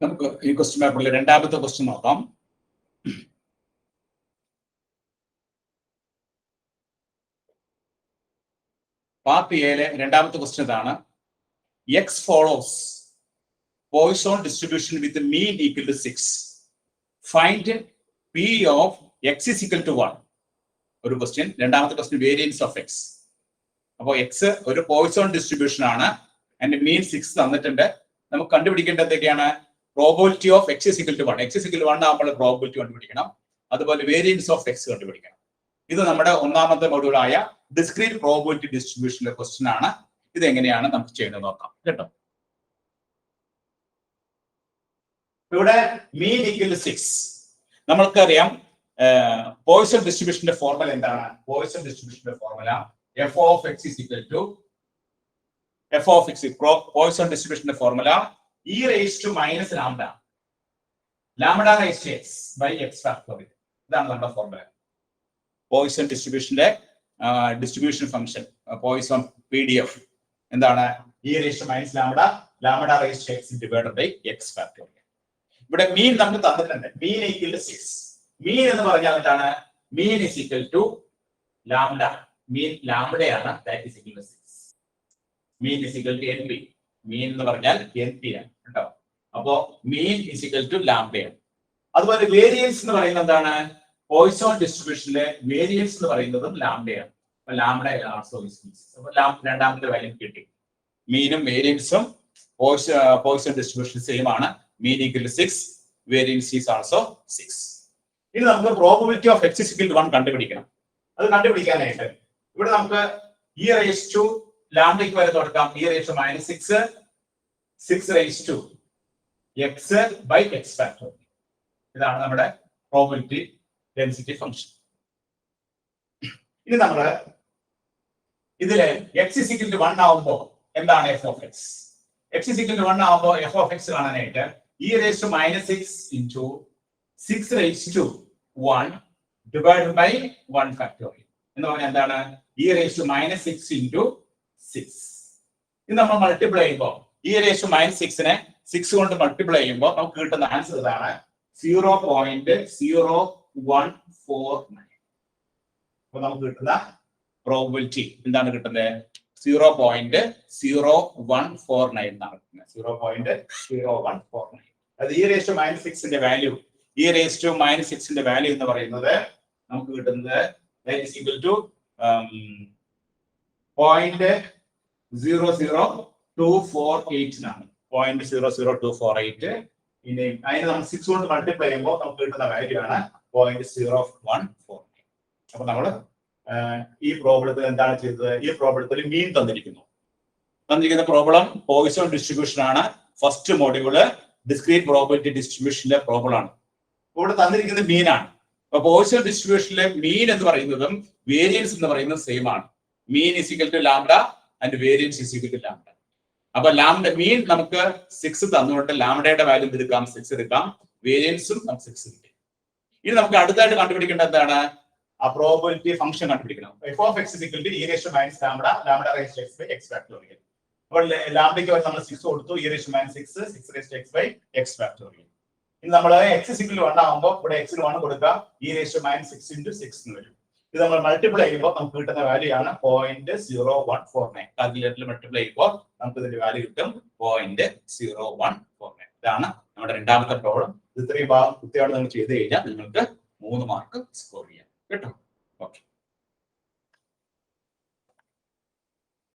നമുക്ക് ഈ ക്വസ്റ്റ്യൻ പേപ്പറിൽ രണ്ടാമത്തെ ക്വസ്റ്റ്യൻ നോക്കാം. പാർട്ട് എയിലെ രണ്ടാമത്തെ ക്വസ്റ്റ്യൻ ഇതാണ്. X follows Poisson distribution with mean equal to 6. Find P of x is equal to 1. ഒരു ക്വസ്റ്റ്യൻ. രണ്ടാമത്തെ ക്വസ്റ്റ്യൻ വേരിയൻസ് ഓഫ് എക്സ്. അപ്പോൾ എക്സ് ഒരു പോയിസോൺ ഡിസ്ട്രിബ്യൂഷൻ ആണ്. അതിന്റെ മീൻ 6 തന്നിട്ടുണ്ട്. നമുക്ക് കണ്ടുപിടിക്കേണ്ടത് എന്തൊക്കെയാണ്? Probability of x is equal to 1. X is equal to 1 ആകുമ്പോൾ പ്രോബിലിറ്റി കണ്ടുപിടിക്കണം. അതുപോലെ വേരിയൻസ് ഓഫ് എക്സ് കണ്ടുപിടിക്കണം. ഇത് നമ്മുടെ ഒന്നാമത്തെ മൊഡ്യൂളായ ഡിസ്ക്രീറ്റ് പ്രോബിലിറ്റി ഡിസ്ട്രിബ്യൂഷനിലെ ക്വസ്റ്റ്യൻ ആണ്. ഇത് എങ്ങനെയാണ് നമുക്ക് ചെയ്യുന്നത് നോക്കാം കേട്ടോ. ഇവിടെ മീൻ ഈക്വൽ ടു 6. നമ്മൾക്കറിയാം പോയിസൺ ഡിസ്ട്രിബ്യൂഷന്റെ ഫോർമുല എന്താണ്? പോയിസൺ ഡിസ്ട്രിബ്യൂഷന്റെ formula f of x is equal to f of x. Poisson ഡിസ്ട്രിബ്യൂഷന്റെ formula e raise to minus lambda lambda raise to x by x factorial. ഇതാണ് നമ്മുടെ ഫോർമുല. പോയിസൺ ഡിസ്ട്രിബ്യൂഷന്റെ distribution function Poisson PDF എന്താണ്? E raise to minus lambda raise to x divided by x factorial. ഇവിടെ mean നമുക്ക് തന്നിട്ടുണ്ട്. മീൻ equal to 6. മീൻ എന്ന് പറഞ്ഞാൽ എന്താണ്? Mean is equal to lambda. Mean ലാംഡയാണ്. That is equal to 6. Mean is equal to NP. Mean എന്ന് പറഞ്ഞാൽ NP ആണ് കേട്ടോ. അപ്പോ മീൻ ഇസ് ഈക്വൽ ടു ലാംഡയാണ്. അതുപോലെ വേരിയൻസ് എന്ന് പറയുന്നത് എന്താണ്? പോയിസോൺ ഡിസ്ട്രിബ്യൂഷനിലെ വേരിയൻസ് എന്ന് പറയുന്നതും ലാംഡയാണ്. അപ്പൊ ലാംഡ ആൾസോ ഇസ് 6. അപ്പൊ രണ്ടാമത്തെ വാല്യൂ കിട്ടി. മീനും വേരിയൻസും പോയിസോൺ ഡിസ്ട്രിബ്യൂഷൻ സെയിം ആണ്. Mean equal to 6, variance is also 6. ഇനി നമുക്ക് probability of x is equal to 1 കണ്ടുപിടിക്കണം. അത് കണ്ടുപിടിക്കാനായിട്ട് ഇവിടെ നമുക്ക് ഇ റേസ് ടു ലാംഡയ്ക്ക് വരെ തുടക്കാം. E raise to minus 6 raise to x by x factorial. ഇതാണ് നമ്മുടെ പ്രോബബിലിറ്റി ഡെൻസിറ്റി ഫംഗ്ഷൻ. ഇനി നമ്മൾ ഇതിലെ എക്സ് ഇസ് ഈക്വൽ ടു 1 ആവുമ്പോൾ എന്താണ് f of x? X is equal to 1 ആവുമ്പോൾ എഫ് ഓഫ് എക്സ് കാണാനായിട്ട് e raise to minus 6 into 6 raise to 1 divide by 1 factorial എന്ന് പറഞ്ഞാൽ എന്താണ്? E raise to minus 6 into 6. ഇത് നമ്മൾ മൾട്ടിപ്ലൈ ചെയ്യുമ്പോൾ ഇ റേസ് ടു മൈനസ് 6നെ 6 കൊണ്ട് മൾട്ടിപ്ലൈ ചെയ്യുമ്പോൾ നമുക്ക് കിട്ടുന്ന ആൻസർ ഇതാണ് 0.0149. അപ്പൊ നമുക്ക് കിട്ടുന്ന പ്രോബിലിറ്റി എന്താണ് കിട്ടുന്നത്? 0.0149 എന്നാണ് കിട്ടുന്നത്. 0.0149. അത് ഇ റേസ് ടു മൈനസ് 6ന്റെ value e raise to minus 6ന്റെ വാല്യൂ എന്ന് പറയുന്നത് നമുക്ക് കിട്ടുന്നത് ദാറ്റ് ഈസ് ഈക്വൽ ടു 0.00248 എന്നാണ്. 0.00248. ഇനി അതിന് നമ്മൾ 6 കൊണ്ട് മൾട്ടിപ്ലൈ ചെയ്യുമ്പോൾ നമുക്ക് കിട്ടുന്ന വാല്യൂ ആണ് 0.0149. അപ്പൊ നമ്മൾ ഈ പ്രോബ്ലത്തിൽ എന്താണ് ചെയ്തത്? ഈ പ്രോബ്ലത്തിൽ മീൻ തന്നിരിക്കുന്ന പ്രോബ്ലം പോയിസോൺ ഡിസ്ട്രിബ്യൂഷൻ ആണ്. ഫസ്റ്റ് മോഡ്യൂള് ഡിസ്ക്രീറ്റ് പ്രോബബിലിറ്റി ഡിസ്ട്രിബ്യൂഷനിലെ പ്രോബ്ലം ആണ്. ഇവിടെ തന്നിരിക്കുന്നത് മീൻ ആണ്. അപ്പൊ പോയിസോൺ ഡിസ്ട്രിബ്യൂഷനിലെ മീൻ എന്ന് പറയുന്നതും വേരിയൻസ് എന്ന് പറയുന്നതും സെയിം ആണ്. Mean is equal to lambda and variance is equal to lambda. അപ്പൊ ലാംഡ മീൻ നമുക്ക് 6 തന്നുകൊണ്ട് ലാംഡയുടെ വാല്യൂ എടുക്കാം, 6 എടുക്കാം. വേരിയൻസും നമുക്ക് 6 കിട്ടി. ഇനി നമുക്ക് അടുത്തായിട്ട് കണ്ടുപിടിക്കേണ്ടത് എന്താണ്? ആ പ്രോബബിലിറ്റി ഫംഗ്ഷൻ കണ്ടുപിടിക്കണം. F of x is equal to e raise to minus lambda raise to x by x factorial. അപ്പോൾ ലാംഡയ്ക്ക് നമ്മൾ 6 കൊടുത്തു. E raise to minus 6 raise to x by x factorial. ഇനി നമ്മൾ എക്സ് ഇസ് ഈക്വൽ ടു 1 ആകുമ്പോൾ ഇവിടെ എക്സിന് 1 കൊടുക്കുക. E raise to minus 6 into 6 എന്ന് വരും. ഇത് നമ്മൾ മൾട്ടിപ്ലൈ ചെയ്യുമ്പോൾ നമുക്ക് കിട്ടുന്ന വാല്യൂ ആണ് 0.0149. കാൽക്കുലേറ്ററിൽ മൾട്ടിപ്ലൈ ചെയ്യുമ്പോൾ നമുക്ക് ഇതിന്റെ വാല്യൂ കിട്ടും 0.0149. ഇതാണ് നമ്മുടെ രണ്ടാമത്തെ പ്രോബ്ലം. ഇത്രയും ഭാഗം കൃത്യമായിട്ട് നിങ്ങൾ ചെയ്ത് കഴിഞ്ഞാൽ നിങ്ങൾക്ക് 3 മാർക്ക് സ്കോർ ചെയ്യാം കേട്ടോ.